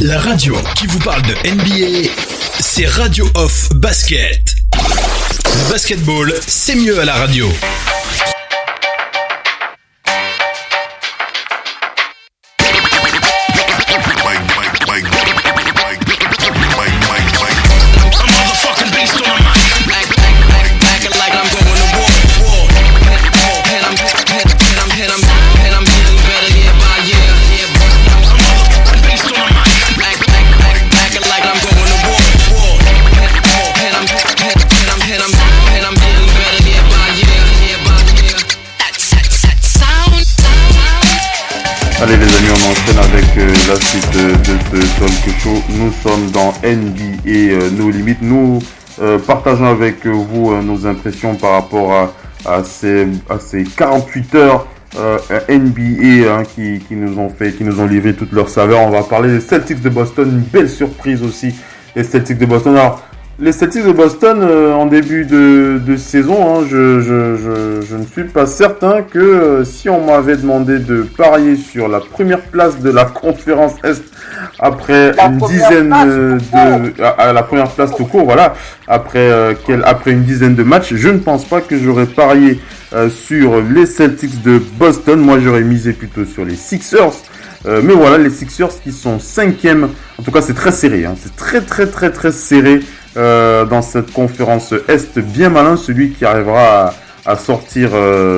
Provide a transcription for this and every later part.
La radio qui vous parle de NBA, c'est Radio Off Basket. Le basketball, c'est mieux à la radio. Allez les amis, on enchaîne avec la suite de ce talk show. Nous sommes dans NBA No Limit. Nous partageons avec vous nos impressions par rapport à ces 48 heures NBA qui nous ont livré toute leur saveur. On va parler des Celtics de Boston, une belle surprise aussi, les Celtics de Boston. Alors, les Celtics de Boston, en début de saison, je ne suis pas certain que si on m'avait demandé de parier sur la première place de la conférence Est après une dizaine la première place tout court, voilà, après une dizaine de matchs, je ne pense pas que j'aurais parié sur les Celtics de Boston. Moi, j'aurais misé plutôt sur les Sixers. Mais voilà, les Sixers qui sont 5e. En tout cas, c'est très serré. C'est très serré dans cette conférence Est. Bien malin celui qui arrivera à sortir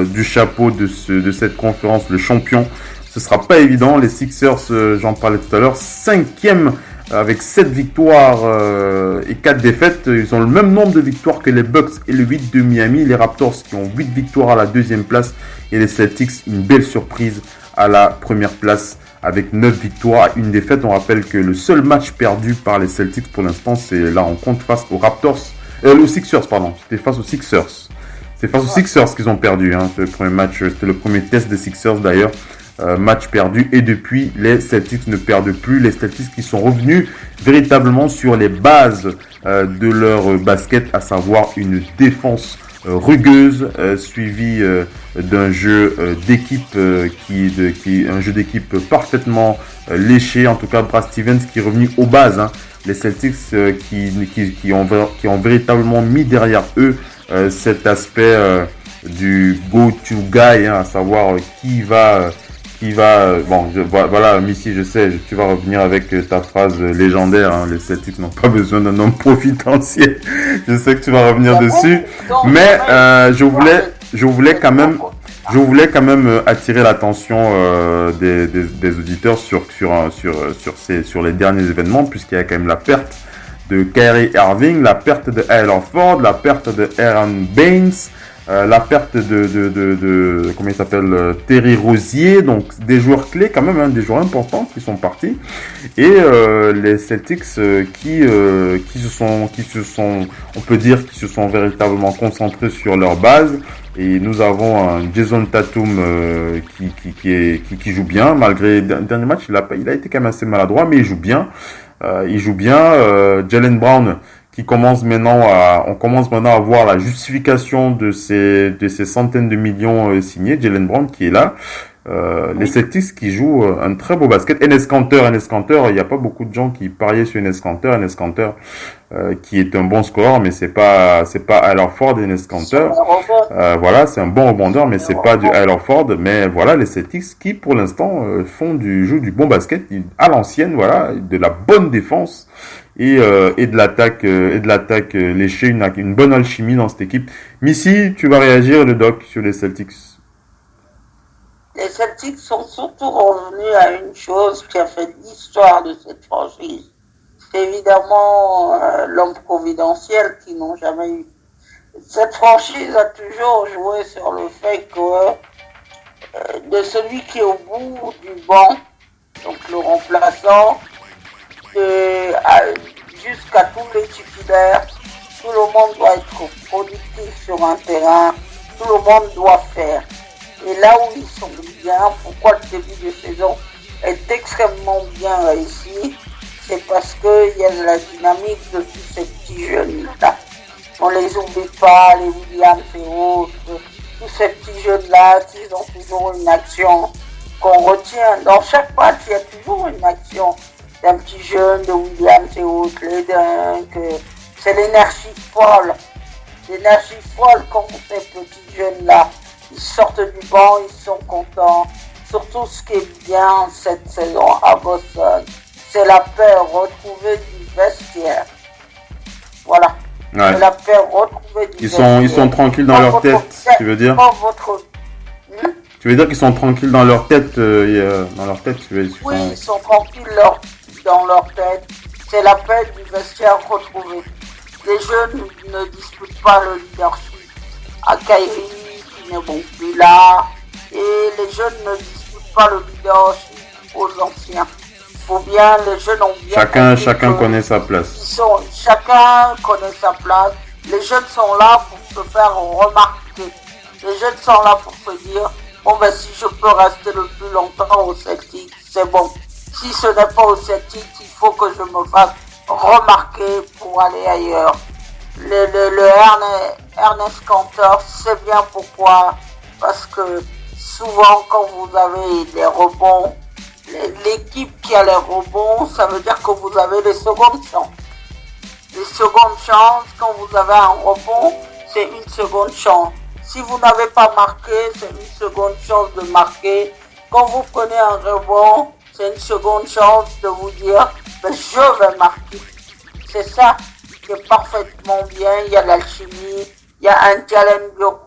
du chapeau de cette conférence le champion. Ce sera pas évident. Les Sixers, j'en parlais tout à l'heure, 5e avec 7 victoires et 4 défaites. Ils ont le même nombre de victoires que les Bucks et le 8 de Miami. Les Raptors qui ont 8 victoires à la 2e place. Et les Celtics, une belle surprise à la première place avec 9 victoires et 1 défaite. On rappelle que le seul match perdu par les Celtics pour l'instant, c'est la rencontre face aux Raptors. Aux Sixers, pardon. C'était face aux Sixers. C'est face aux Sixers qu'ils ont perdu. Ce premier match, c'était le premier test des Sixers d'ailleurs. Match perdu. Et depuis, les Celtics ne perdent plus. Les Celtics qui sont revenus véritablement sur les bases de leur basket, à savoir une défense rugueuse, suivi d'un jeu d'équipe un jeu d'équipe parfaitement léché. En tout cas, Brad Stevens qui est revenu aux bases. Les Celtics qui ont véritablement mis derrière eux cet aspect du go-to guy, à savoir voilà, Missy, je sais, tu vas revenir avec ta phrase légendaire, les Celtics n'ont pas besoin d'un homme providentiel. Je sais que tu vas revenir dessus, mais je voulais quand même attirer l'attention des auditeurs sur les derniers événements, puisqu'il y a quand même la perte de Kyrie Irving, la perte de Al Horford, la perte de Aaron Baines, la perte de comment il s'appelle, Terry Rozier, donc des joueurs clés quand même, des joueurs importants qui sont partis, et les Celtics qui se sont on peut dire qui se sont véritablement concentrés sur leur base. Et nous avons un Jason Tatum qui joue bien, malgré le dernier match, il a été quand même assez maladroit, mais il joue bien. Jaylen Brown qui commence maintenant à voir la justification de ces centaines de millions signés. Jaylen Brown qui est là. Les Celtics qui jouent un très beau basket. Enes Kanter, il n'y a pas beaucoup de gens qui pariaient sur Enes Kanter, qui est un bon scoreur, mais c'est pas Al Horford. Enes Kanter, voilà, c'est un bon rebondeur, mais c'est pas du Al Horford. Mais voilà, les Celtics qui pour l'instant jouent du bon basket à l'ancienne, voilà, de la bonne défense et de l'attaque léchée, une bonne alchimie dans cette équipe. Missy, tu vas réagir, le doc, sur les Celtics? Les Celtics sont surtout revenus à une chose qui a fait l'histoire de cette franchise. C'est évidemment l'homme providentiel qu'ils n'ont jamais eu. Cette franchise a toujours joué sur le fait que de celui qui est au bout du banc, donc le remplaçant, jusqu'à tous les titulaires, tout le monde doit être productif sur un terrain, tout le monde doit faire. Et là où ils sont bien, pourquoi le début de saison est extrêmement bien réussi, c'est parce qu'il y a de la dynamique de tous ces petits jeunes-là. On les oublie pas, les Williams et autres, tous ces petits jeunes-là qui ont toujours une action qu'on retient. Dans chaque match, il y a toujours une action. d'un petit jeune de Williams et autres, les dunks, c'est l'énergie folle. L'énergie folle quand ces petits jeunes-là, ils sortent du banc, ils sont contents. Surtout ce qui est bien cette saison à Boston, c'est la paix retrouvée du vestiaire. Voilà. Ouais. C'est la paix retrouvée du vestiaire. Ils sont tranquilles dans leur tête, tu veux dire? Tu veux dire qu'ils sont tranquilles dans leur tête, tu veux dire? Oui, ils sont tranquilles dans leur tête. C'est la paix du vestiaire retrouvée. Les jeunes ne disputent pas le leadership à Kyrie, qui n'est bon plus là. Et les jeunes ne disputent pas le leadership aux anciens. Faut bien, les jeunes ont bien... Chacun connaît sa place. Chacun connaît sa place. Les jeunes sont là pour se faire remarquer. Les jeunes sont là pour se dire, bon ben si je peux rester le plus longtemps au Celtic, c'est bon. Si ce n'est pas au Celtic, il faut que je me fasse remarquer pour aller ailleurs. Le Ernest Cantor, c'est bien pourquoi. Parce que souvent quand vous avez des rebonds, l'équipe qui a les rebonds, ça veut dire que vous avez les secondes chances. Les secondes chances, quand vous avez un rebond, c'est une seconde chance. Si vous n'avez pas marqué, c'est une seconde chance de marquer. Quand vous prenez un rebond, c'est une seconde chance de vous dire, ben, je vais marquer. C'est ça qui est parfaitement bien. Il y a l'alchimie, il y a un Jalen Brown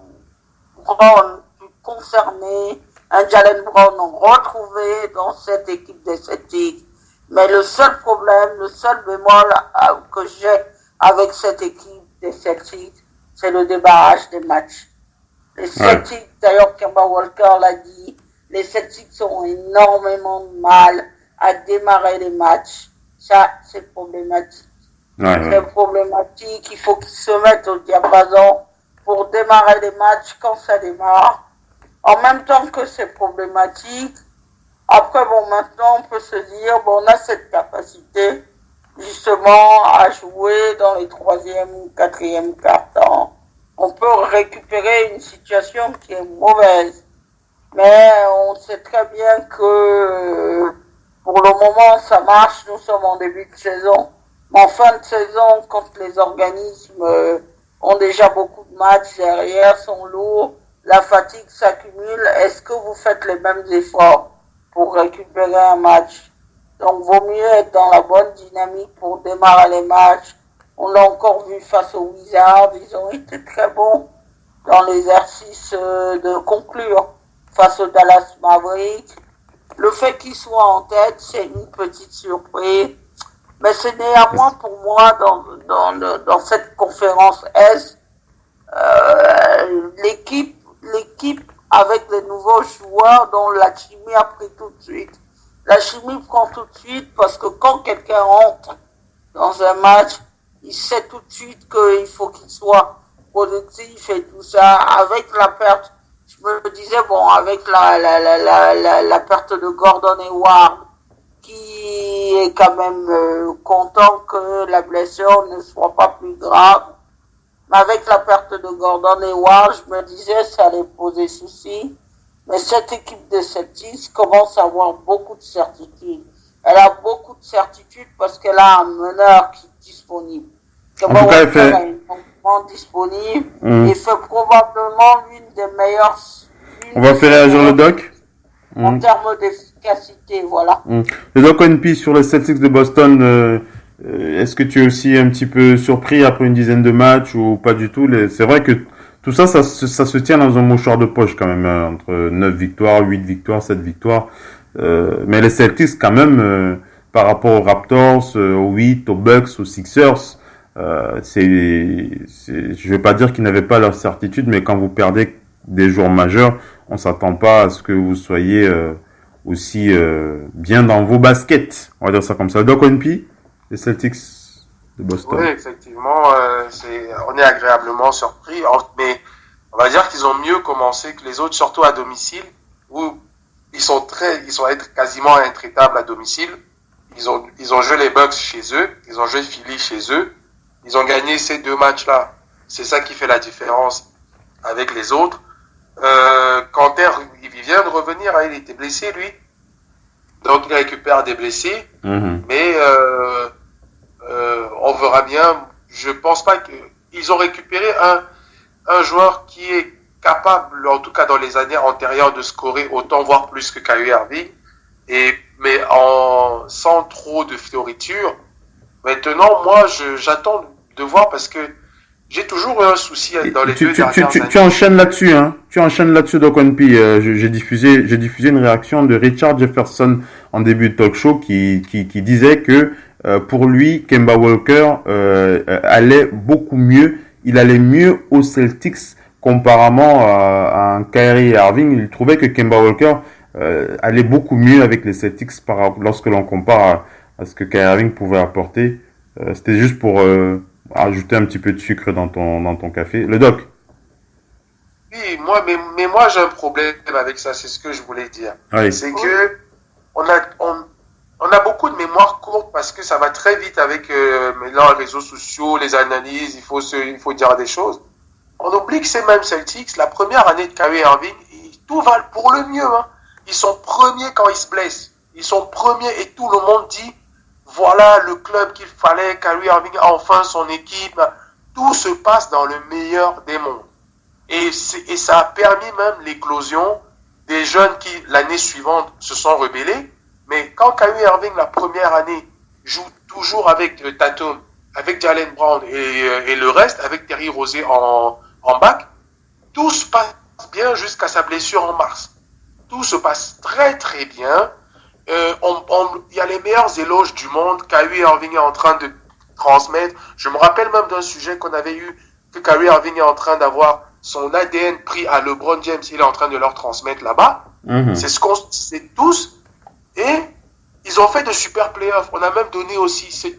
concerné, un Jalen Brown retrouvé dans cette équipe des Celtics. Mais le seul problème, le seul bémol que j'ai avec cette équipe des Celtics, c'est le débarrage des matchs. Les Celtics, d'ailleurs, Kemba Walker l'a dit, les Celtics ont énormément de mal à démarrer les matchs. Ça, c'est problématique. C'est problématique. Il faut qu'ils se mettent au diapason pour démarrer les matchs quand ça démarre. En même temps que c'est problématique, après, bon, maintenant, on peut se dire, bon, on a cette capacité, justement, à jouer dans les 3e ou 4e quarts-temps. On peut récupérer une situation qui est mauvaise. Mais on sait très bien que, pour le moment, ça marche. Nous sommes en début de saison. Mais en fin de saison, quand les organismes ont déjà beaucoup de matchs derrière, sont lourds, la fatigue s'accumule, est-ce que vous faites les mêmes efforts pour récupérer un match? Donc, vaut mieux être dans la bonne dynamique pour démarrer les matchs. On l'a encore vu face aux Wizards, ils ont été très bons dans l'exercice de conclure face aux Dallas Mavericks. Le fait qu'ils soient en tête, c'est une petite surprise. Mais c'est néanmoins pour moi, dans cette conférence S, l'équipe avec les nouveaux joueurs dont la chimie a pris tout de suite. La chimie prend tout de suite parce que quand quelqu'un entre dans un match, il sait tout de suite qu'il faut qu'il soit productif et tout ça. Avec la perte, je me disais, bon, avec la perte de Gordon Hayward, qui est quand même content que la blessure ne soit pas plus grave. Mais avec la perte de Gordon Hayward, je me disais ça allait poser souci. Mais cette équipe de Celtics commence à avoir beaucoup de certitudes. Elle a beaucoup de certitudes parce qu'elle a un meneur qui est disponible. En tout cas, elle fait... disponible et fait probablement l'une des meilleures... On va faire réagir le doc en termes d'efficacité, voilà. Le doc ONP sur les Celtics de Boston, est-ce que tu es aussi un petit peu surpris après une dizaine de matchs ou pas du tout? C'est vrai que tout ça se tient dans un mouchoir de poche quand même, entre 9 victoires, 8 victoires, 7 victoires. Mais les Celtics quand même, par rapport aux Raptors, aux 8, aux Bucks, aux Sixers, je vais pas dire qu'ils n'avaient pas leur certitude, mais quand vous perdez des joueurs majeurs, on s'attend pas à ce que vous soyez aussi bien dans vos baskets. On va dire ça comme ça. Doc ONP, les Celtics de Boston. Oui, effectivement, on est agréablement surpris, mais on va dire qu'ils ont mieux commencé que les autres, surtout à domicile, où ils sont quasiment intraitables à domicile. Ils ont joué les Bucks chez eux, ils ont joué Philly chez eux, ils ont gagné ces 2 matchs-là. C'est ça qui fait la différence avec les autres. Kanter, il vient de revenir, il était blessé lui, donc il récupère des blessés. Mais on verra bien. Je pense pas qu'ils ont récupéré un joueur qui est capable, en tout cas dans les années antérieures, de scorer autant, voire plus que Kyrie Irving, mais sans trop de fioritures. Maintenant, moi, j'attends de voir parce que j'ai toujours eu un souci dans les deux dernières années. Tu enchaînes là-dessus, hein. Tu enchaînes là-dessus, Doc One P. J'ai diffusé une réaction de Richard Jefferson en début de talk show qui disait que pour lui, Kemba Walker allait beaucoup mieux. Il allait mieux aux Celtics comparément à un Kyrie Irving. Il trouvait que Kemba Walker allait beaucoup mieux avec les Celtics lorsque l'on compare à ce que Kyrie Irving pouvait apporter. C'était juste pour ajouter un petit peu de sucre dans ton café. Le Doc. Oui, mais moi j'ai un problème avec ça, c'est ce que je voulais dire. Oui. C'est que on a beaucoup de mémoire courte parce que ça va très vite avec maintenant les réseaux sociaux, les analyses, il faut dire des choses. On oublie que ces mêmes Celtics, la première année de Kyrie Irving, tout va pour le mieux. Hein. Ils sont premiers quand ils se blessent. Ils sont premiers et tout le monde dit voilà le club qu'il fallait, Kyrie Irving a enfin son équipe. Tout se passe dans le meilleur des mondes. Et ça a permis même l'éclosion des jeunes qui, l'année suivante, se sont rebellés. Mais quand Kyrie Irving, la première année, joue toujours avec Tatum, avec Jaylen Brown et le reste, avec Terry Rozier en back, tout se passe bien jusqu'à sa blessure en mars. Tout se passe très très bien. Il y a les meilleurs éloges du monde. Kyrie Irving est en train de transmettre. Je me rappelle même d'un sujet qu'on avait eu, que Kyrie Irving est en train d'avoir son ADN pris à LeBron James. Il est en train de leur transmettre là-bas. C'est ce qu'on sait tous. Et ils ont fait de super playoffs. On a même donné aussi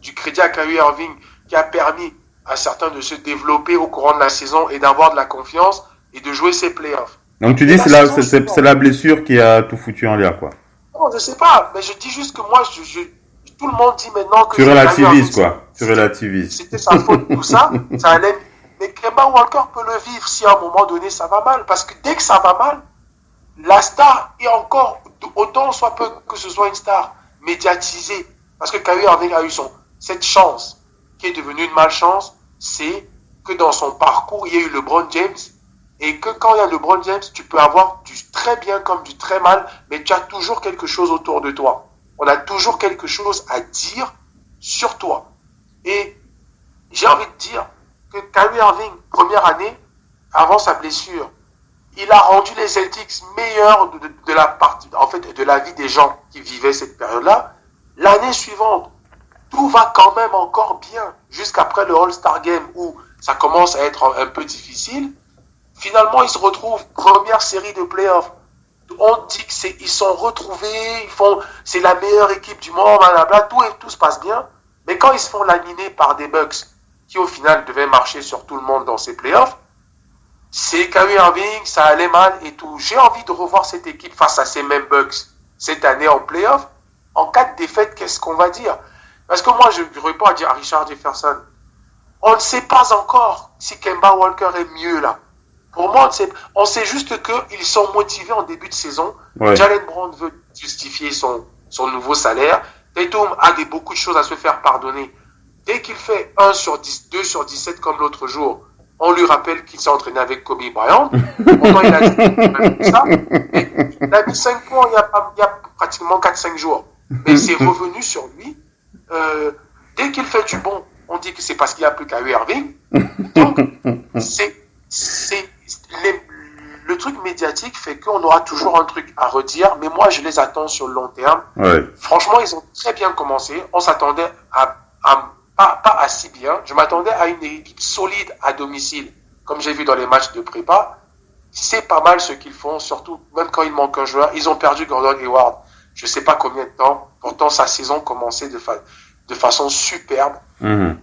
du crédit à Kyrie Irving qui a permis à certains de se développer au courant de la saison et d'avoir de la confiance et de jouer ses playoffs. Donc tu dis c'est la blessure qui a tout foutu en l'air, quoi. Non, je sais pas, mais je dis juste que moi, tout le monde dit maintenant que... Tu relativises, quoi. Tu relativises. C'était sa faute, tout ça. Ça allait... Mais Kemba Walker peut le vivre si à un moment donné ça va mal. Parce que dès que ça va mal, la star est encore, autant soit peu que ce soit une star, médiatisée. Parce que Kyrie Irving a eu cette chance, qui est devenue une malchance, c'est que dans son parcours, il y a eu LeBron James. Et que quand il y a LeBron James, tu peux avoir du très bien comme du très mal, mais tu as toujours quelque chose autour de toi. On a toujours quelque chose à dire sur toi. Et j'ai envie de dire que Kyrie Irving, première année, avant sa blessure, il a rendu les Celtics meilleurs de la partie, en fait, de la vie des gens qui vivaient cette période-là. L'année suivante, tout va quand même encore bien, jusqu'après le All-Star Game où ça commence à être un peu difficile. Finalement, ils se retrouvent première série de playoffs. On dit qu'ils sont retrouvés, c'est la meilleure équipe du monde, blablabla, tout se passe bien. Mais quand ils se font laminer par des Bucks, qui au final devaient marcher sur tout le monde dans ces playoffs, c'est Kyrie Irving, ça allait mal et tout. J'ai envie de revoir cette équipe face à ces mêmes Bucks cette année en playoffs. En cas de défaite, qu'est-ce qu'on va dire? Parce que moi, je réponds à dire à Richard Jefferson, on ne sait pas encore si Kemba Walker est mieux là. Pour moi, on sait juste qu'ils sont motivés en début de saison. Ouais. Jaylen Brown veut justifier son nouveau salaire. Tatum a beaucoup de choses à se faire pardonner. Dès qu'il fait 1 sur 10, 2 sur 17 comme l'autre jour, on lui rappelle qu'il s'est entraîné avec Kobe Bryant. Pourtant, il a dit ça. Il a mis 5 points il y a pratiquement 4-5 jours. Mais c'est revenu sur lui. Dès qu'il fait du bon, on dit que c'est parce qu'il n'y a plus Kyrie Irving. Donc, le truc médiatique fait qu'on aura toujours un truc à redire, mais moi je les attends sur le long terme. Ouais. Franchement, ils ont très bien commencé. On s'attendait pas à si bien. Je m'attendais à une équipe solide à domicile, comme j'ai vu dans les matchs de prépa. C'est pas mal ce qu'ils font, surtout même quand il manque un joueur. Ils ont perdu Gordon Hayward, je sais pas combien de temps. Pourtant sa saison commençait de façon superbe. Mm-hmm.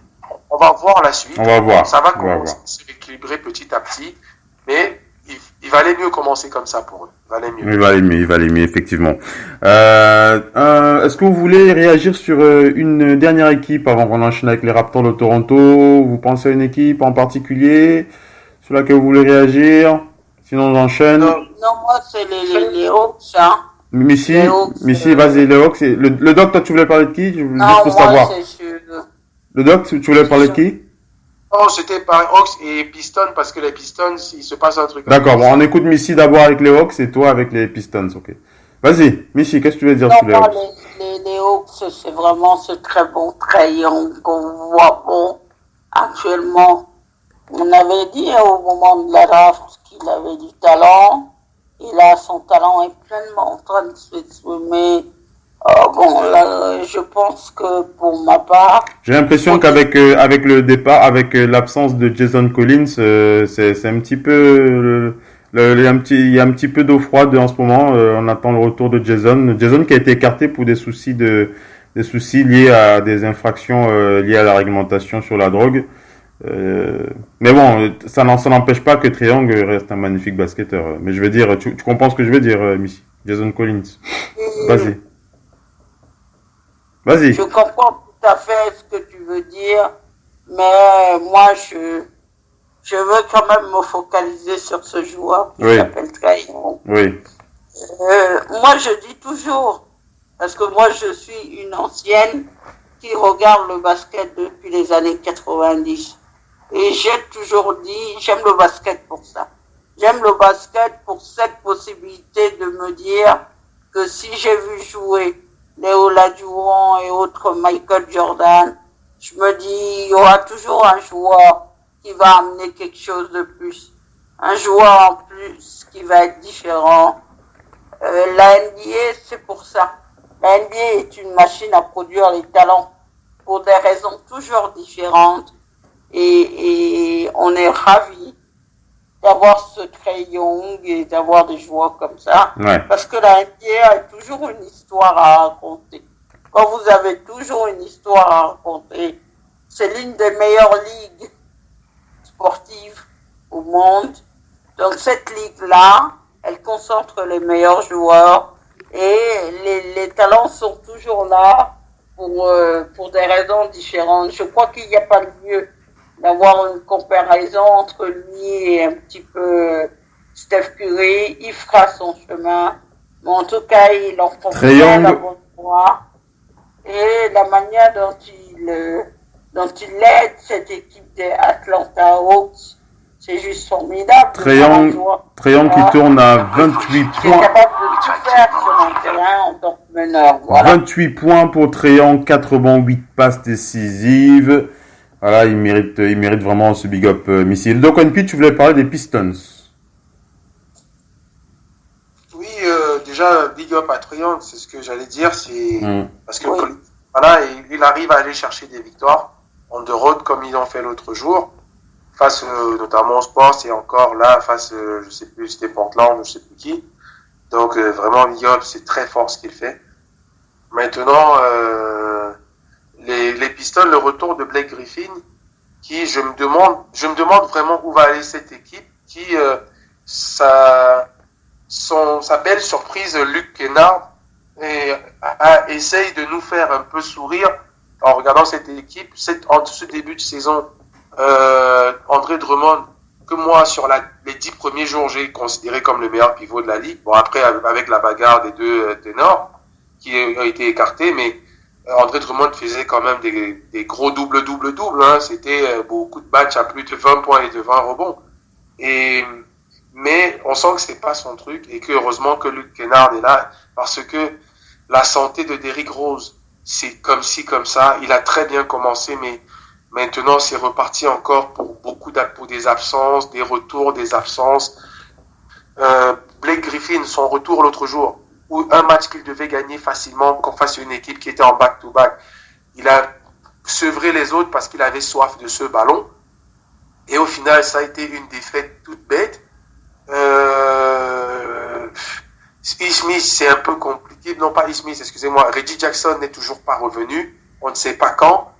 On va voir la suite. On va voir. Ça va commencer à se rééquilibrer petit à petit, mais il valait mieux commencer comme ça pour eux. Il valait mieux, effectivement. Est-ce que vous voulez réagir sur une dernière équipe avant qu'on enchaîne avec les Raptors de Toronto? Vous pensez à une équipe en particulier sur laquelle vous voulez réagir? Sinon, on enchaîne. Non, moi, c'est les Hawks. Hein. Missy, Les Hawks, vas-y, les Hawks. Le doc, toi, tu voulais parler de qui? Juste non, pour moi, savoir. c'est sûr. Le doc, tu voulais parler de qui? Non, c'était par Hawks et Pistons parce que les Pistons, il se passe un truc. D'accord, bon, on écoute Missy d'abord avec les Hawks et toi avec les Pistons, ok. Vas-y, Missy, qu'est-ce que tu veux dire Non, sur les moi, Hawks? les Hawks, c'est vraiment ce très bon Trae Young qu'on voit bon actuellement. On avait dit au moment de la draft qu'il avait du talent. Et là, son talent est pleinement en train de s'exprimer. Bon, là, je pense que pour ma part, J'ai l'impression qu'avec avec le départ, avec l'absence de Jason Collins, c'est un petit peu il y a un petit peu d'eau froide en ce moment. On attend le retour de Jason. Jason qui a été écarté pour des soucis liés à des infractions liées à la réglementation sur la drogue. Mais bon, ça n'empêche pas que Trae Young reste un magnifique basketteur. Mais je veux dire, tu comprends ce que je veux dire, Missy? Jason Collins. Vas-y. Vas-y. je comprends tout à fait ce que tu veux dire, mais moi, je veux quand même me focaliser sur ce joueur qui Oui. s'appelle Trae Young. Oui. Moi, je dis toujours, parce que moi, je suis une ancienne qui regarde le basket depuis les années 90. Et j'ai toujours dit, j'aime le basket pour ça. J'aime le basket pour cette possibilité de me dire que si j'ai vu jouer Léo Ladouan et autres Michael Jordan, je me dis, il y aura toujours un joueur qui va amener quelque chose de plus. Un joueur en plus qui va être différent. La NBA, c'est pour ça. La NBA est une machine à produire les talents pour des raisons toujours différentes. Et on est ravis d'avoir ce Trae Young et d'avoir des joueurs comme ça. Ouais. Parce que la NBA a toujours une histoire à raconter. Quand vous avez toujours une histoire à raconter, c'est l'une des meilleures ligues sportives au monde. Donc cette ligue-là, elle concentre les meilleurs joueurs et les talents sont toujours là pour des raisons différentes. Je crois qu'il n'y a pas de mieux d'avoir une comparaison entre lui et un petit peu Steph Curry. Il fera son chemin, mais en tout cas, il en prend bien la bonne voie. Et la manière dont il aide cette équipe des Atlanta Hawks, c'est juste formidable. Trae Young qui tourne à 28 Il est points. capable de tout faire sur un terrain en tant que meneur. Voilà. 28 points pour Trae Young, 4 rebonds, 8 passes décisives. Voilà, il mérite vraiment ce big up missile. Donc, NP, tu voulais parler des Pistons. Oui, déjà, big up à Trae Young, c'est ce que j'allais dire. Parce que Oui. voilà, il arrive à aller chercher des victoires on the road comme ils ont fait l'autre jour, face notamment au Sport, et encore là, face, je sais plus, c'était Portland, je sais plus qui. Donc, vraiment, big up, c'est très fort ce qu'il fait. Maintenant, les Pistons, le retour de Blake Griffin, qui je me demande vraiment où va aller cette équipe, qui sa belle surprise, Luke Kennard, essaye de nous faire un peu sourire en regardant cette équipe. En ce début de saison, André Drummond, que moi sur les 10 premiers jours j'ai considéré comme le meilleur pivot de la ligue. Bon, après avec la bagarre des deux ténors qui a été écarté, mais André Drummond faisait quand même des gros double. Hein. C'était beaucoup de matchs à plus de 20 points et de 20 rebonds. Mais on sent que c'est pas son truc et que heureusement que Luke Kennard est là parce que la santé de Derrick Rose, c'est comme ci, comme ça. Il a très bien commencé, mais maintenant c'est reparti encore pour pour des absences, des retours, des absences. Blake Griffin, son retour l'autre jour, où un match qu'il devait gagner facilement face à une équipe qui était en back-to-back. Il a sevré les autres parce qu'il avait soif de ce ballon. Et au final, ça a été une défaite toute bête. Smith, c'est un peu compliqué. Non, pas Smith, excusez-moi. Reggie Jackson n'est toujours pas revenu. On ne sait pas quand.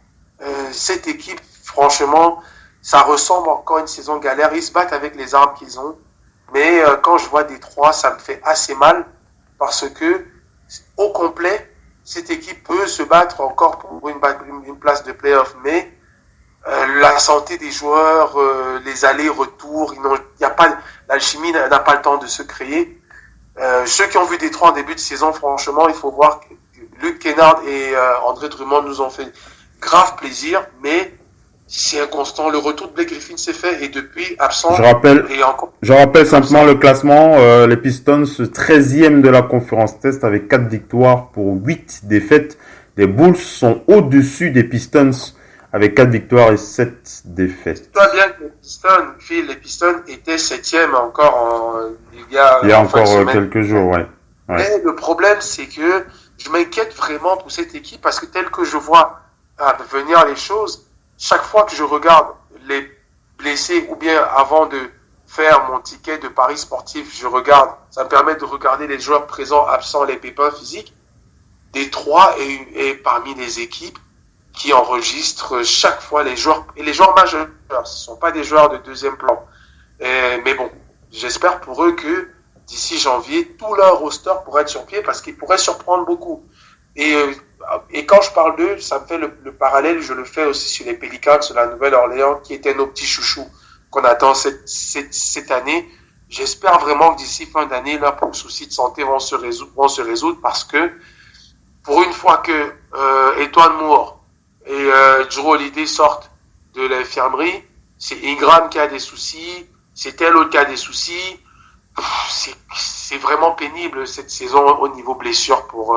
Cette équipe, franchement, ça ressemble encore à une saison galère. Ils se battent avec les armes qu'ils ont. Mais quand je vois Détroit, ça me fait assez mal. Parce que, au complet, cette équipe peut se battre encore pour une place de play-off. Mais la santé des joueurs, les allers-retours, l'alchimie n'a pas le temps de se créer. Ceux qui ont vu Détroit en début de saison, franchement, il faut voir que Luke Kennard et André Drummond nous ont fait grave plaisir, mais c'est inconstant. Le retour de Blake Griffin s'est fait et depuis absent. Je rappelle simplement le classement. Les Pistons 13e de la conférence Est avec 4 victoires pour 8 défaites. Les Bulls sont au-dessus des Pistons avec 4 victoires et 7 défaites. Toi bien que les Pistons étaient 7e encore il y a encore quelques jours, ouais. Mais le problème, c'est que je m'inquiète vraiment pour cette équipe parce que tel que je vois venir les choses, chaque fois que je regarde les blessés ou bien avant de faire mon ticket de paris sportif, je regarde, ça me permet de regarder les joueurs présents, absents, les pépins physiques. Détroit est parmi les équipes qui enregistrent chaque fois les joueurs, et les joueurs majeurs, ce ne sont pas des joueurs de deuxième plan. Mais bon, j'espère pour eux que d'ici janvier, tout leur roster pourrait être sur pied parce qu'ils pourraient surprendre beaucoup. Et quand je parle d'eux, ça me fait le parallèle, je le fais aussi sur les Pelicans de la Nouvelle-Orléans, qui étaient nos petits chouchous qu'on attend cette année. J'espère vraiment que d'ici fin d'année, leurs soucis de santé vont se résoudre parce que pour une fois que Antoine Moore et Jrue Holiday sortent de l'infirmerie, c'est Ingram qui a des soucis, c'est tel autre qui a des soucis. C'est vraiment pénible cette saison au niveau blessure pour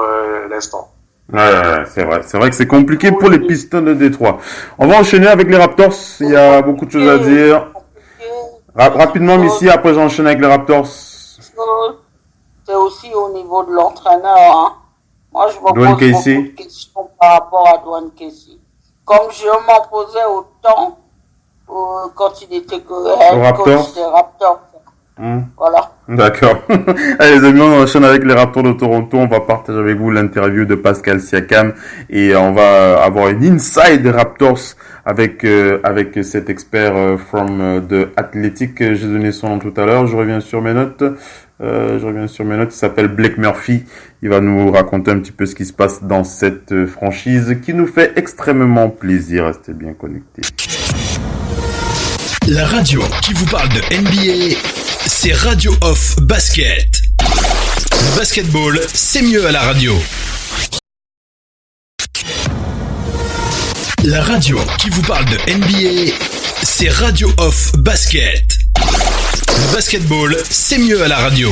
l'instant. Ouais, c'est vrai. C'est vrai que c'est compliqué pour les Pistons de Détroit. On va enchaîner avec les Raptors. Il y a beaucoup de choses à dire. Rapidement, Missy, après j'enchaîne avec les Raptors. C'est aussi au niveau de l'entraîneur. Hein. Moi, je me pose beaucoup de questions par rapport à Dwayne Casey. Comme je m'en posais autant quand il était head coach des Raptors. Voilà. D'accord. Allez les amis, on enchaîne avec les Raptors de Toronto. On va partager avec vous l'interview de Pascal Siakam et on va avoir une inside des Raptors avec cet expert from the Athletic. J'ai donné son nom tout à l'heure. Je reviens sur mes notes. Il s'appelle Blake Murphy. Il va nous raconter un petit peu ce qui se passe dans cette franchise qui nous fait extrêmement plaisir. Restez bien connectés. La radio qui vous parle de NBA, c'est Radio Off Basket. Le basketball, c'est mieux à la radio. La radio qui vous parle de NBA, c'est Radio Off Basket. Le basketball, c'est mieux à la radio.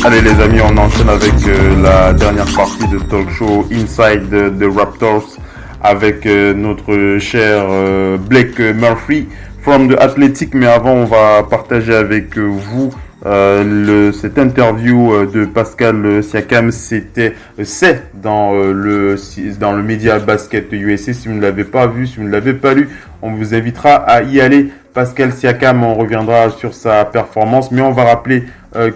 Allez les amis, on enchaîne avec la dernière partie de Talk Show Inside the Raptors avec notre cher Blake Murphy from the Athletic. Mais avant, on va partager avec vous cette interview de Pascal Siakam. C'est dans le Media Basket USA. Si vous ne l'avez pas vu, si vous ne l'avez pas lu, on vous invitera à y aller. Pascal Siakam, on reviendra sur sa performance, mais on va rappeler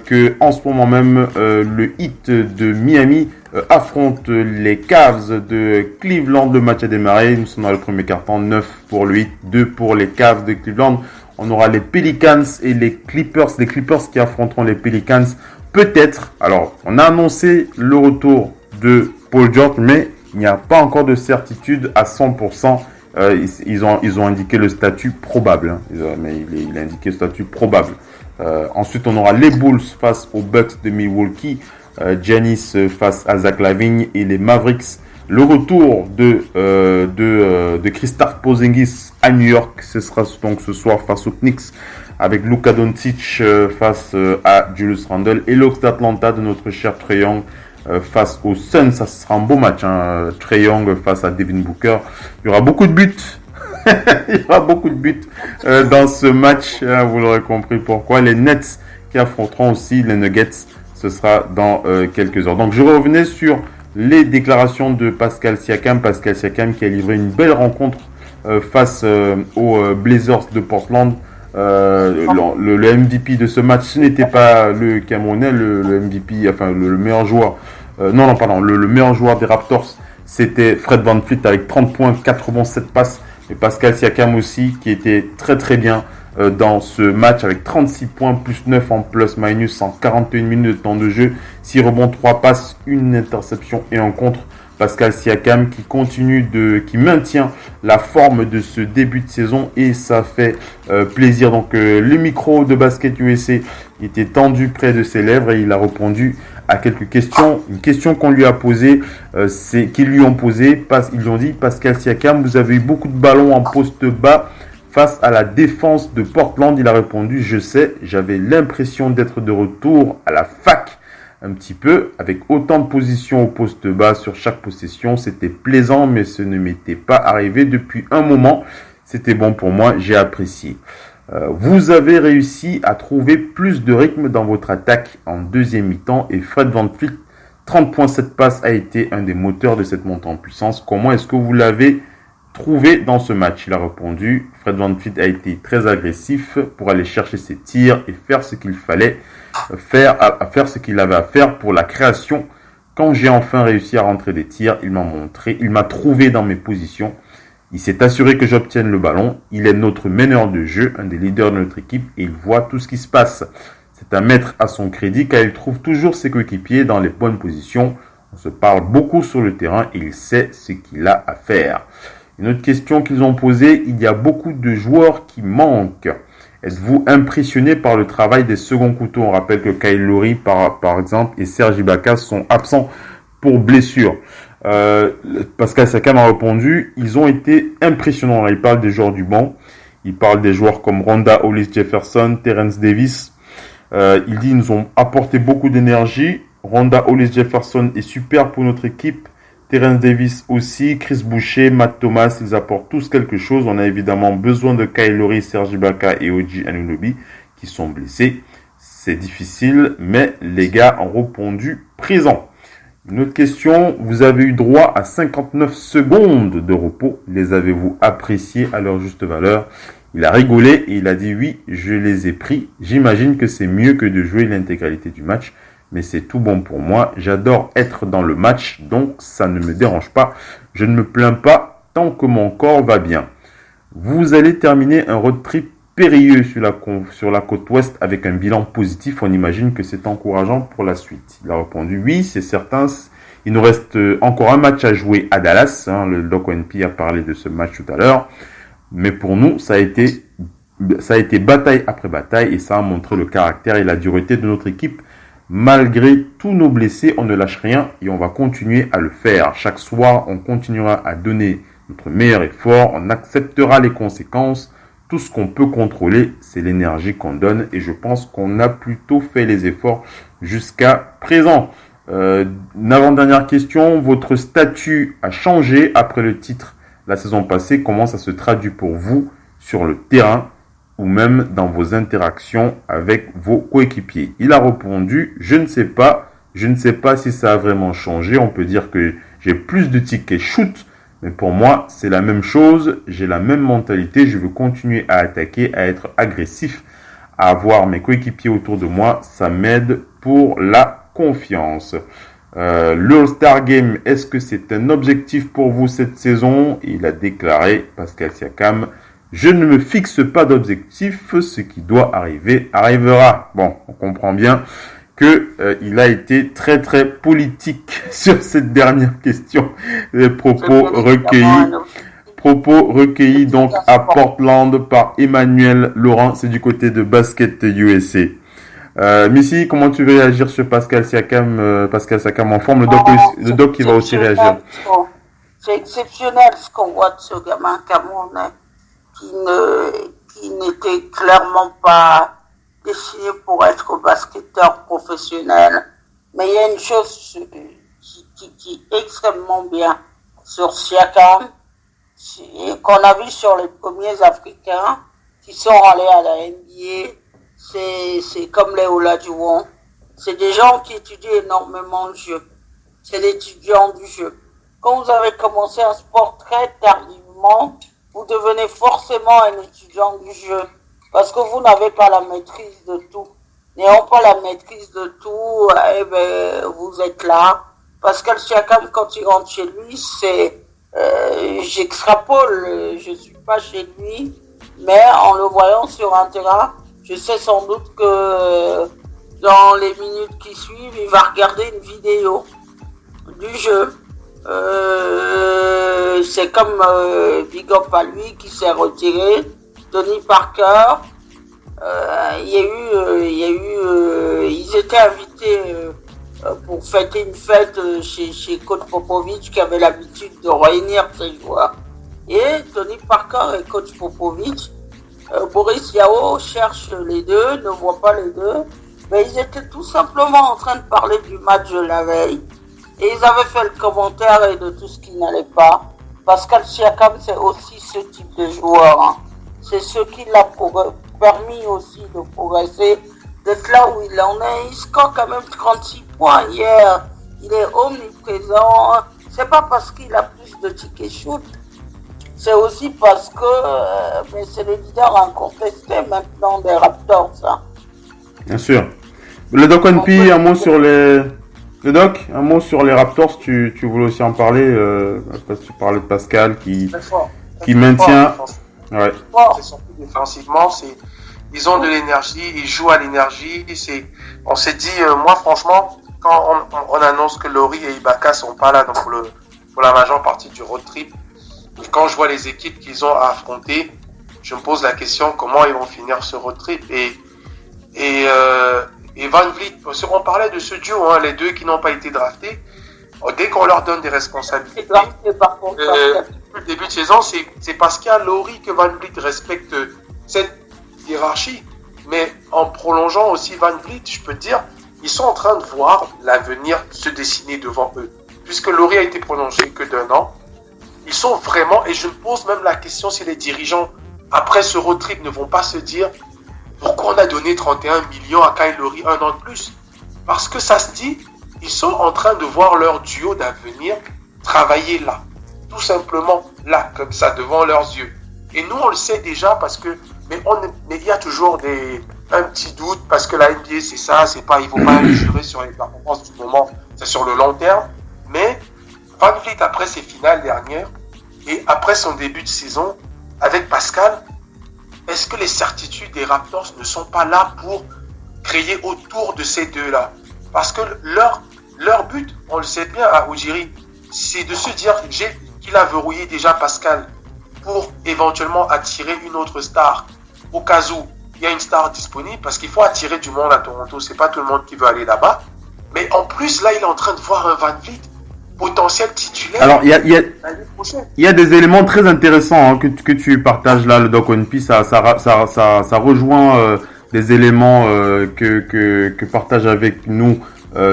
que en ce moment même, le Heat de Miami affronte les Cavs de Cleveland. Le match a démarré, nous sommes dans le premier quart-temps, 9 pour le Heat, 2 pour les Cavs de Cleveland. On aura les Pelicans et les Clippers qui affronteront les Pelicans. Peut-être, alors on a annoncé le retour de Paul George, mais il n'y a pas encore de certitude à 100%. Ils ont indiqué le statut probable, mais il a indiqué le statut probable. Ensuite, on aura les Bulls face aux Bucks de Milwaukee, Giannis face à Zach LaVine et les Mavericks. Le retour de Kristaps Porzingis à New York, ce sera donc ce soir face aux Knicks avec Luka Doncic face à Julius Randle et l'Hawks d'Atlanta de notre cher Trae Young face aux Suns. Ça sera un beau match. Trae Young face à Devin Booker. Il y aura beaucoup de buts. Il y aura beaucoup de buts dans ce match. Vous l'aurez compris pourquoi. Les Nets qui affronteront aussi les Nuggets. Ce sera dans quelques heures. Donc je revenais sur les déclarations de Pascal Siakam. Pascal Siakam qui a livré une belle rencontre face aux Blazers de Portland. Le MVP de ce match, ce n'était pas le Camerounais, le MVP, enfin le meilleur joueur. Le meilleur joueur des Raptors, c'était Fred VanVleet avec 30 points, 4 rebonds, 7 passes. Et Pascal Siakam aussi, qui était très très bien dans ce match avec 36 points, plus 9 en plus-minus en 41 minutes de temps de jeu. 6 rebonds, 3 passes, une interception et un contre. Pascal Siakam qui maintient la forme de ce début de saison et ça fait plaisir. Donc le micro de Basket USA était tendu près de ses lèvres et il a répondu à quelques questions. Une question qu'on lui a posée, qu'ils lui ont posé. Ils lui ont dit: Pascal Siakam, vous avez eu beaucoup de ballons en poste bas face à la défense de Portland. Il a répondu: je sais, j'avais l'impression d'être de retour à la fac. Un petit peu, avec autant de positions au poste bas sur chaque possession. C'était plaisant, mais ce ne m'était pas arrivé depuis un moment. C'était bon pour moi, j'ai apprécié. Vous avez réussi à trouver plus de rythme dans votre attaque en deuxième mi-temps et Fred VanVleet, 30.7 passes, a été un des moteurs de cette montée en puissance. Comment est-ce que vous l'avez trouvé dans ce match? Il a répondu: Fred VanVleet a été très agressif pour aller chercher ses tirs et faire ce qu'il fallait faire ce qu'il avait à faire pour la création. Quand j'ai enfin réussi à rentrer des tirs, il m'a trouvé dans mes positions. Il s'est assuré que j'obtienne le ballon. Il est notre meneur de jeu, un des leaders de notre équipe et il voit tout ce qui se passe. C'est à mettre à son crédit car il trouve toujours ses coéquipiers dans les bonnes positions. On se parle beaucoup sur le terrain et il sait ce qu'il a à faire. Une autre question qu'ils ont posée: il y a beaucoup de joueurs qui manquent. Êtes-vous impressionné par le travail des seconds couteaux? On rappelle que Kyle Lowry, par exemple, et Serge Ibaka sont absents pour blessure. Pascal Siakam a répondu: ils ont été impressionnants. Là, il parle des joueurs du banc. Il parle des joueurs comme Ronda Hollis-Jefferson, Terence Davis. Il dit: ils nous ont apporté beaucoup d'énergie. Ronda Hollis-Jefferson est super pour notre équipe. Terence Davis aussi, Chris Boucher, Matt Thomas, ils apportent tous quelque chose. On a évidemment besoin de Kyle Lowry, Serge Ibaka et OG Anunoby qui sont blessés. C'est difficile, mais les gars ont répondu présent. Une autre question: vous avez eu droit à 59 secondes de repos. Les avez-vous appréciés à leur juste valeur? Il a rigolé et il a dit: oui, je les ai pris. J'imagine que c'est mieux que de jouer l'intégralité du match. Mais c'est tout bon pour moi. J'adore être dans le match, donc ça ne me dérange pas. Je ne me plains pas tant que mon corps va bien. Vous allez terminer un road trip périlleux sur la côte ouest avec un bilan positif. On imagine que c'est encourageant pour la suite. Il a répondu: oui, c'est certain. Il nous reste encore un match à jouer à Dallas. Le Doc ONP a parlé de ce match tout à l'heure. Mais pour nous, ça a été bataille après bataille et ça a montré le caractère et la dureté de notre équipe. Malgré tous nos blessés, on ne lâche rien et on va continuer à le faire. Chaque soir, on continuera à donner notre meilleur effort. On acceptera les conséquences. Tout ce qu'on peut contrôler, c'est l'énergie qu'on donne. Et je pense qu'on a plutôt fait les efforts jusqu'à présent. Une avant-dernière question. Votre statut a changé après le titre la saison passée. Comment ça se traduit pour vous sur le terrain ou même dans vos interactions avec vos coéquipiers? Il a répondu: je ne sais pas si ça a vraiment changé. On peut dire que j'ai plus de tickets shoot, mais pour moi, c'est la même chose. J'ai la même mentalité. Je veux continuer à attaquer, à être agressif, à avoir mes coéquipiers autour de moi. Ça m'aide pour la confiance. Le All-Star Game, est-ce que c'est un objectif pour vous cette saison? Il a déclaré, Pascal Siakam: je ne me fixe pas d'objectif, ce qui doit arriver arrivera. Bon, on comprend bien que il a été très très politique sur cette dernière question. Les propos recueillis donc à Portland par Emmanuel Laurent, c'est du côté de Basket USA. Missy, comment tu veux réagir sur Pascal Siakam en forme? Le doc qui va aussi réagir. C'est exceptionnel ce qu'on voit de ce gamin camerounais qui n'était clairement pas destiné pour être basketteur professionnel. Mais il y a une chose qui est extrêmement bien sur Siakam, qu'on a vu sur les premiers Africains qui sont allés à la NBA, c'est comme les Olajuwon. C'est des gens qui étudient énormément le jeu. C'est l'étudiant du jeu. Quand vous avez commencé un sport très tardivement, vous devenez forcément un étudiant du jeu. Parce que vous n'avez pas la maîtrise de tout. N'ayant pas la maîtrise de tout, vous êtes là. Pascal Siakam, quand il rentre chez lui, j'extrapole, je suis pas chez lui, mais en le voyant sur un terrain, je sais sans doute que dans les minutes qui suivent, il va regarder une vidéo du jeu. C'est comme Big Up à lui qui s'est retiré, Tony Parker. Ils étaient invités pour fêter une fête chez Coach Popovich qui avait l'habitude de réunir ses joueurs. Et Tony Parker et Coach Popovich, Boris Yao cherche les deux, ne voit pas les deux, mais ils étaient tout simplement en train de parler du match de la veille. Et ils avaient fait le commentaire et de tout ce qui n'allait pas. Pascal Siakam, c'est aussi ce type de joueur. Hein. C'est ce qui l'a permis aussi de progresser, d'être là où il en est. Il score quand même 36 points hier. Il est omniprésent. C'est pas parce qu'il a plus de tickets shoot. C'est aussi parce que c'est le leader incontesté maintenant des Raptors. Hein. Bien sûr. Le Doc One un mot sur les... Le Doc, un mot sur les Raptors, tu voulais aussi en parler, parce que tu parlais de Pascal qui maintient... Ouais. C'est surtout défensivement, ils ont de l'énergie, ils jouent à l'énergie. On s'est dit, moi franchement, quand on annonce que Laurie et Ibaka sont pas là pour la majeure partie du road trip, et quand je vois les équipes qu'ils ont à affronter, je me pose la question comment ils vont finir ce road trip. Et Van Vliet, on parlait de ce duo, hein, les deux qui n'ont pas été draftés. Dès qu'on leur donne des responsabilités, le début de saison, c'est parce qu'il y a Laurie que Van Vliet respecte cette hiérarchie. Mais en prolongeant aussi Van Vliet, je peux te dire, ils sont en train de voir l'avenir se dessiner devant eux. Puisque Laurie a été prolongé que d'1 an, ils sont vraiment, et je me pose même la question si les dirigeants, après ce road trip, ne vont pas se dire pourquoi on a donné 31 millions à Kyle Lowry 1 an de plus. Parce que ça se dit, ils sont en train de voir leur duo d'avenir travailler là. Tout simplement là, comme ça, devant leurs yeux. Et nous, on le sait déjà parce que, mais il y a toujours un petit doute parce que la NBA, c'est ça, c'est pas, il faut pas jurer sur les performances du moment, c'est sur le long terme. Mais Van Vliet, après ses finales dernières et après son début de saison, avec Pascal, est-ce que les certitudes des Raptors ne sont pas là pour créer autour de ces deux-là? Parce que leur but, on le sait bien à Ujiri, c'est de se dire qu'il a verrouillé déjà Pascal pour éventuellement attirer une autre star. Au cas où il y a une star disponible, parce qu'il faut attirer du monde à Toronto, c'est pas tout le monde qui veut aller là-bas. Mais en plus, là, il est en train de voir un Van Vliet potentiel titulaire. Alors, il y a des éléments très intéressants hein, que tu partages là, le Doc One Piece, ça rejoint des éléments que partage avec nous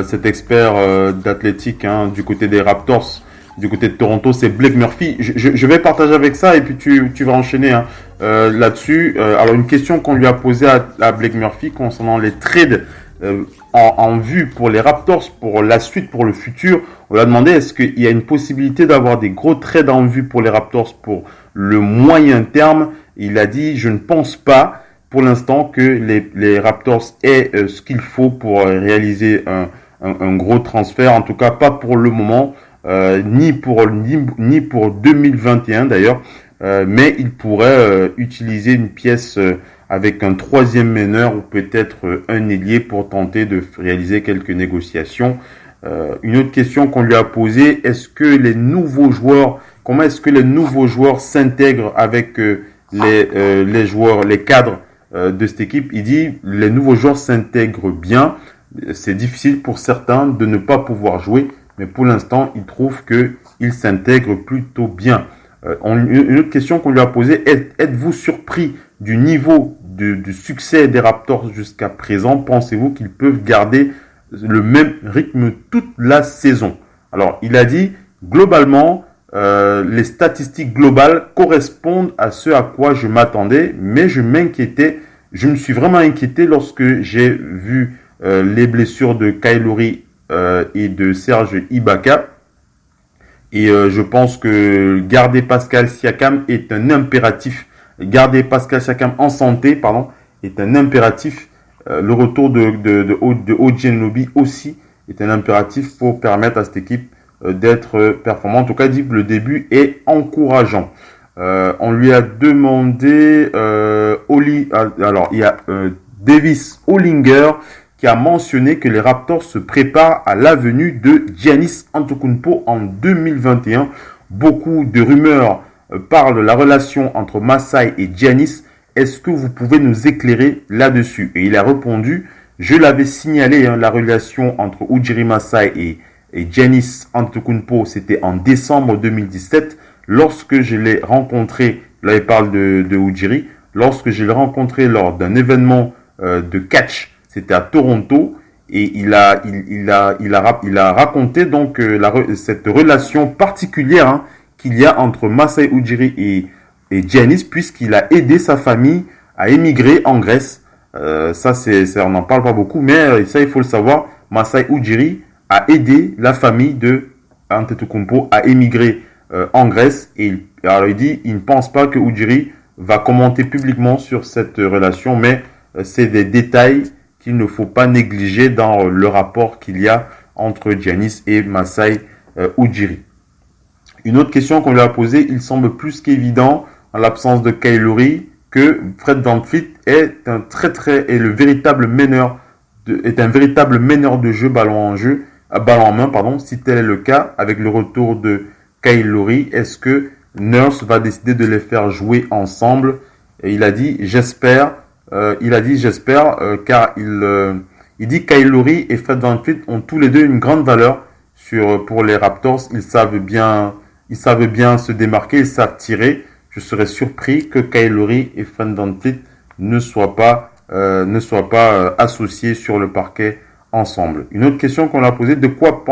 cet expert d'athlétique hein, du côté des Raptors, du côté de Toronto, c'est Blake Murphy. Je vais partager avec ça et puis tu vas enchaîner hein, là-dessus. Alors, une question qu'on lui a posée à Blake Murphy concernant les trades en vue pour les Raptors, pour la suite, pour le futur. On lui a demandé est-ce qu'il y a une possibilité d'avoir des gros trades en vue pour les Raptors pour le moyen terme. Il a dit je ne pense pas pour l'instant que les Raptors aient ce qu'il faut pour réaliser un gros transfert, en tout cas pas pour le moment, ni pour 2021 d'ailleurs, mais il pourrait utiliser une pièce avec un troisième meneur ou peut-être un ailier pour tenter de réaliser quelques négociations. Une autre question qu'on lui a posée, comment est-ce que les nouveaux joueurs s'intègrent avec les joueurs, les cadres de cette équipe? Il dit, les nouveaux joueurs s'intègrent bien. C'est difficile pour certains de ne pas pouvoir jouer, mais pour l'instant, il trouve qu'ils s'intègrent plutôt bien. Une autre question qu'on lui a posée, êtes-vous surpris du niveau du succès des Raptors jusqu'à présent? Pensez-vous qu'ils peuvent garder le même rythme toute la saison. Alors, il a dit, globalement, les statistiques globales correspondent à ce à quoi je m'attendais, mais je me suis vraiment inquiété lorsque j'ai vu les blessures de Kyle Lowry et de Serge Ibaka. Et je pense que garder Pascal Siakam est un impératif. Garder Pascal Siakam en santé, est un impératif. Le retour de OG Anunoby aussi est un impératif pour permettre à cette équipe d'être performante. En tout cas, dit que le début est encourageant. On lui a demandé alors il y a Davis Hollinger qui a mentionné que les Raptors se préparent à la venue de Giannis Antetokounmpo en 2021. Beaucoup de rumeurs parlent de la relation entre Masai et Giannis. Est-ce que vous pouvez nous éclairer là-dessus? Et il a répondu, je l'avais signalé, la relation entre Ujiri Masai et Giannis Antetokounmpo, c'était en décembre 2017, lorsque je l'ai rencontré, là il parle de Ujiri, lorsque je l'ai rencontré lors d'un événement de catch, c'était à Toronto, et il a raconté donc cette relation particulière qu'il y a entre Masai Ujiri et Giannis, puisqu'il a aidé sa famille à émigrer en Grèce. Ça, on n'en parle pas beaucoup, mais ça, il faut le savoir. Masai Ujiri a aidé la famille de Antetokounmpo à émigrer en Grèce. Et alors, il dit, il ne pense pas que Ujiri va commenter publiquement sur cette relation, mais c'est des détails qu'il ne faut pas négliger dans le rapport qu'il y a entre Giannis et Masai Ujiri. Une autre question qu'on lui a posée, il semble plus qu'évident, en l'absence de Kyle Lowry, que Fred VanVleet est un véritable meneur de jeu, ballon en main. Si tel est le cas, avec le retour de Kyle Lowry, est-ce que Nurse va décider de les faire jouer ensemble? Et il a dit j'espère, car il dit Kyle Lowry et Fred VanVleet ont tous les deux une grande valeur pour les Raptors. Ils savent bien se démarquer, ils savent tirer. Je serais surpris que Kyle Lowry et Fred VanVleet ne soient pas associés sur le parquet ensemble. Une autre question qu'on a posée, de quoi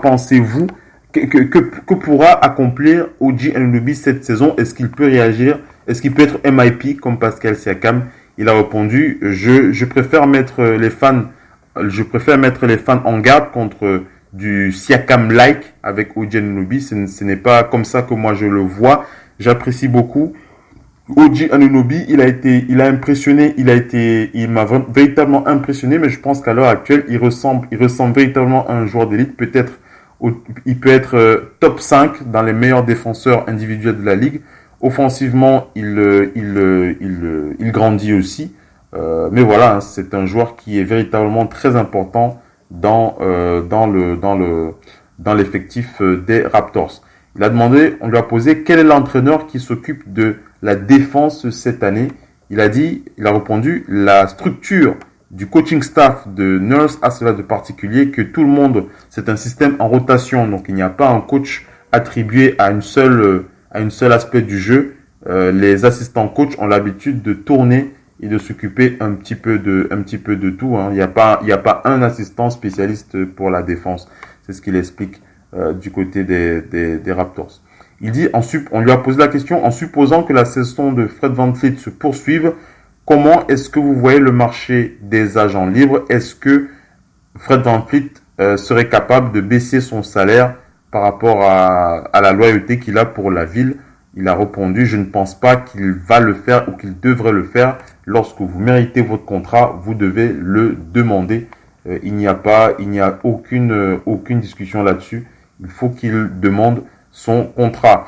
pensez-vous que pourra accomplir OG Anunoby cette saison? Est-ce qu'il peut réagir? Est-ce qu'il peut être MIP comme Pascal Siakam? Il a répondu, je préfère mettre les fans en garde contre du Siakam-like avec OG Anunoby. Ce n'est pas comme ça que moi je le vois. J'apprécie beaucoup OG Anunoby. Il m'a véritablement impressionné, mais je pense qu'à l'heure actuelle, il ressemble véritablement à un joueur d'élite. Peut-être, il peut être top 5 dans les meilleurs défenseurs individuels de la ligue. Offensivement, il grandit aussi. Mais voilà, c'est un joueur qui est véritablement très important dans l'effectif des Raptors. On lui a posé quel est l'entraîneur qui s'occupe de la défense cette année. Il a répondu la structure du coaching staff de Nurse a cela de particulier que tout le monde, c'est un système en rotation, donc il n'y a pas un coach attribué à une seule aspect du jeu. Les assistants coachs ont l'habitude de tourner et de s'occuper un petit peu de tout. Il n'y a pas un assistant spécialiste pour la défense. C'est ce qu'il explique du côté des Raptors. Il dit, on lui a posé la question, en supposant que la saison de Fred VanVleet se poursuive, comment est-ce que vous voyez le marché des agents libres? Est-ce que Fred VanVleet serait capable de baisser son salaire par rapport à la loyauté qu'il a pour la ville? Il a répondu, je ne pense pas qu'il va le faire ou qu'il devrait le faire. Lorsque vous méritez votre contrat, vous devez le demander. Il n'y a aucune discussion là-dessus. Il faut qu'il demande son contrat.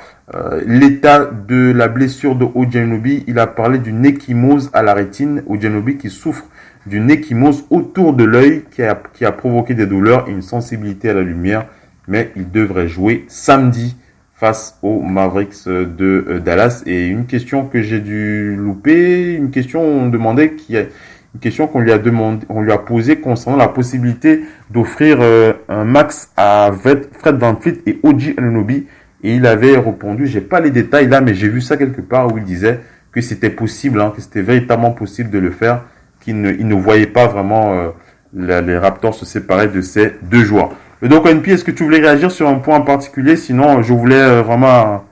L'état de la blessure de OG Anunoby, il a parlé d'une échymose à la rétine. OG Anunoby qui souffre d'une échymose autour de l'œil qui a provoqué des douleurs et une sensibilité à la lumière. Mais il devrait jouer samedi face aux Mavericks de Dallas. Et une question que j'ai dû louper, une question qu'on lui a posée concernant la possibilité d'offrir un max à Fred VanVleet et OG Anunoby. Et il avait répondu, j'ai pas les détails là, mais j'ai vu ça quelque part où il disait que c'était possible, que c'était véritablement possible de le faire, qu'il ne voyait pas vraiment les Raptors se séparer de ces deux joueurs. Le Doc ONP, est-ce que tu voulais réagir sur un point en particulier? Sinon, je voulais vraiment...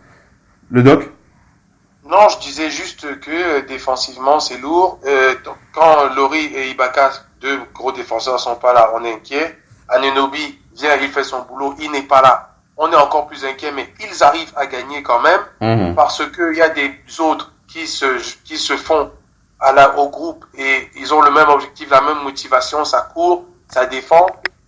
Le Doc? Non, je disais juste que défensivement, c'est lourd. Quand Laurie et Ibaka, deux gros défenseurs, sont pas là, on est inquiet. Anunoby vient, il fait son boulot, il n'est pas là. On est encore plus inquiet, mais ils arrivent à gagner quand même parce que il y a des autres qui se font au groupe et ils ont le même objectif, la même motivation, ça court, ça défend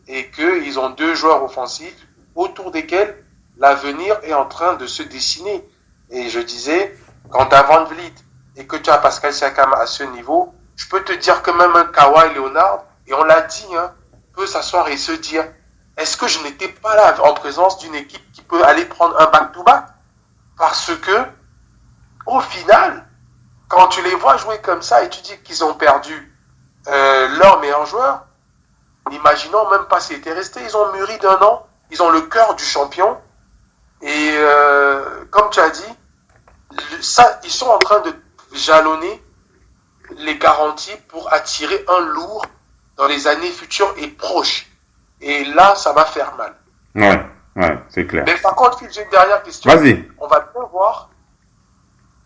et qu'ils ont deux joueurs offensifs autour desquels l'avenir est en train de se dessiner. Et je disais, quand tu as Van Vliet et que tu as Pascal Siakam à ce niveau, je peux te dire que même un Kawhi Leonard, et on l'a dit, peut s'asseoir et se dire, est-ce que je n'étais pas là en présence d'une équipe qui peut aller prendre un back-to-back? Parce que, au final, quand tu les vois jouer comme ça et tu dis qu'ils ont perdu leur meilleur joueur, n'imaginons même pas s'ils étaient restés, ils ont mûri d'un an, ils ont le cœur du champion, et comme tu as dit, ils sont en train de jalonner les garanties pour attirer un lourd dans les années futures et proches. Et là, ça va faire mal. Ouais, c'est clair. Mais par contre, Phil, j'ai une dernière question. Vas-y. On va bien voir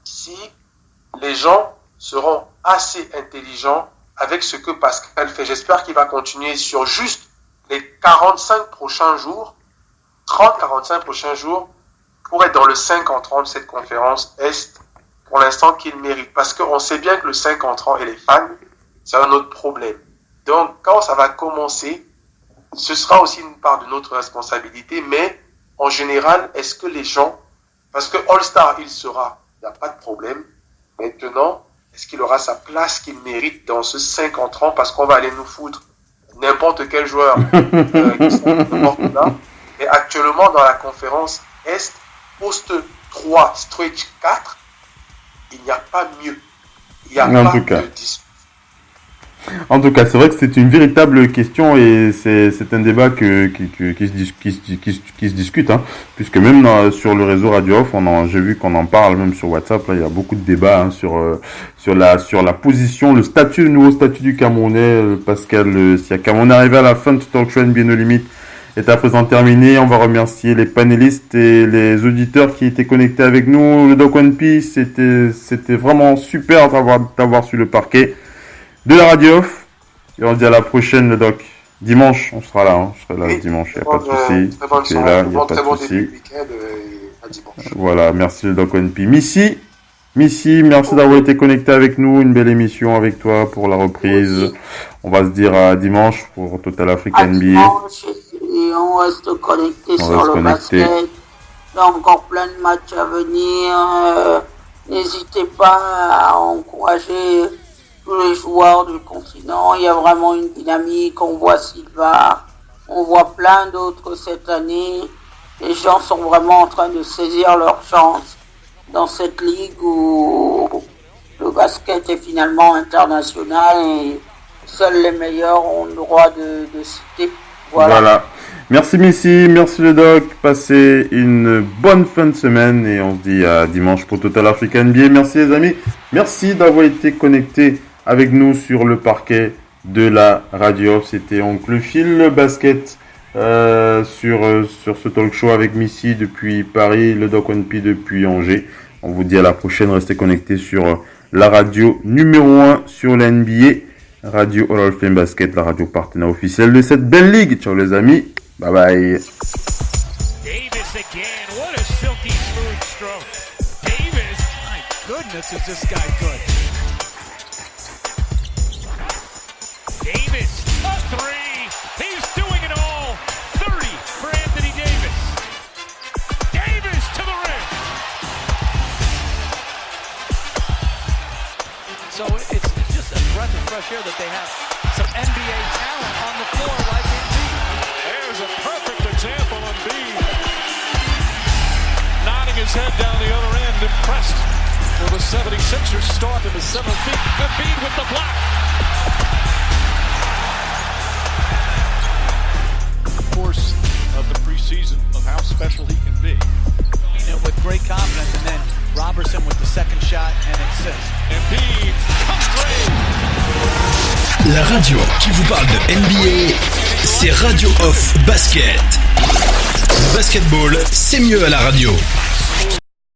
si les gens seront assez intelligents avec ce que Pascal fait. J'espère qu'il va continuer sur juste les 45 prochains jours, 30-45 prochains jours, pour être dans le 5-30 de cette conférence Est, pour l'instant qu'il mérite. Parce qu'on sait bien que le 5-30 et les fans, c'est un autre problème. Donc, quand ça va commencer, ce sera aussi une part de notre responsabilité, mais en général, est-ce que les gens, parce que All-Star, il sera, il n'y a pas de problème. Maintenant, est-ce qu'il aura sa place qu'il mérite dans ce 5-30 parce qu'on va aller nous foutre n'importe quel joueur qui sont n'importe là. Et actuellement, dans la conférence Est, poste 3, stretch 4, il n'y a pas mieux. Il n'y a pas de discussion. En tout cas, c'est vrai que c'est une véritable question et c'est un débat qui se discute, puisque même sur le réseau Radio Off, j'ai vu qu'on en parle même sur WhatsApp. Là, il y a beaucoup de débats sur la position, le nouveau statut du Camerounais, Pascal Siakam. On est arrivé à la fin de Talk Show NBA No Limit. Est à présent terminé. On va remercier les panélistes et les auditeurs qui étaient connectés avec nous. Le Doc One Piece, c'était vraiment super d'avoir sur le parquet de la Radio Off. Et on se dit à la prochaine, le Doc. Dimanche, on sera là. Je serai là dimanche, il n'y a pas de souci. Tu es là, il n'y a pas de souci. Voilà, merci le Doc One Piece. Missy, merci d'avoir été connecté avec nous. Une belle émission avec toi pour la reprise. On va se dire à dimanche pour Total Africa NBA. Et on reste connecté sur le basket. Il y a encore plein de matchs à venir. N'hésitez pas à encourager tous les joueurs du continent. Il y a vraiment une dynamique. On voit Silva, on voit plein d'autres cette année. Les gens sont vraiment en train de saisir leur chance dans cette ligue où le basket est finalement international et seuls les meilleurs ont le droit de citer. Voilà. Merci Missy, merci le Doc. Passez une bonne fin de semaine et on se dit à dimanche pour Total Africa NBA. Merci les amis. Merci d'avoir été connectés avec nous sur le parquet de la Radio. C'était Oncle Phil le basket sur ce talk show avec Missy depuis Paris, le Doc One P depuis Angers. On vous dit à la prochaine. Restez connectés sur la radio numéro 1 sur la NBA. Radio Hall of Fame Basket, la radio partenaire officielle de cette belle ligue. Ciao les amis. Bye bye. Davis again. What a silky smooth stroke. Davis, my goodness, is this guy good? Davis, a three. He's doing it all. 30 for Anthony Davis. Davis to the rim. So it's just a breath of fresh air that they have some NBA talent on the floor like Embiid. There's a perfect example of Embiid. Nodding his head down the other end, impressed with the 76ers start to the 7 feet. Embiid with the block. The course of the preseason of how special he can be. With great confidence, and then Robertson with the second shot and assist. Embiid comes through. La radio qui vous parle de NBA, c'est Radio Off Basket. Le basketball, c'est mieux à la radio.